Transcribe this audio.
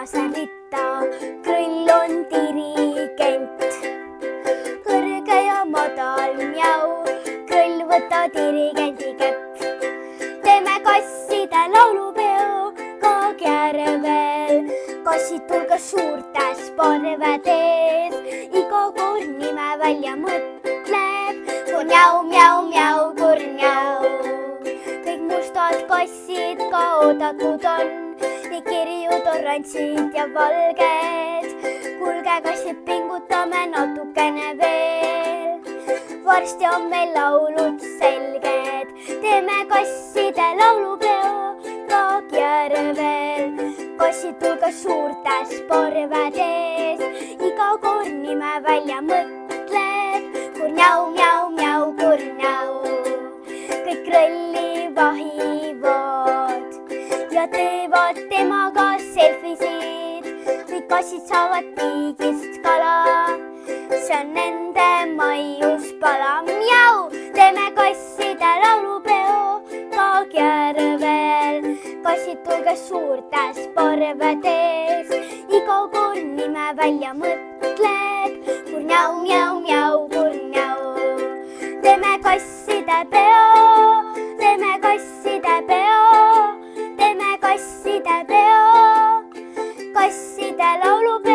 viimase ritta, Krõll on dirigent. Kõrge ja madal mjau, Krõll võta dirigendi kätt. Teeme kasside laulupeo Kagjärvel, kassid tulge suurtes parvedes, iga kord nime välja mõtleb, kurnjau, mjau, mjau, kurnjau. Kõik mustad kassid ka oodatud on, nii kirjud, oranžid ja valged. Kuulge, kassid, pingutame natukene veel, varsti on meil laulud selged. Teeme kasside laulupeo Kagjärvel, kassid tulge suurtes parvedes, iga kord nime välja mõtleb, kurnjau, mjau, mjau, kurnjau. Kõik Krõlli vahivad ja teevad temaga selfisid, kõik kassid saavad piigist kala, see on nende maiuspala. Mjau, teeme kasside laulupeo Kagjärvel, kassid tulge suurtes parvedes, iga kord nime välja mõtleb, kurnjau, mjau, mjau, kurnjau. Teeme kasside peo, teeme kasside peo, teeme kasside peo, kasside laulupeo.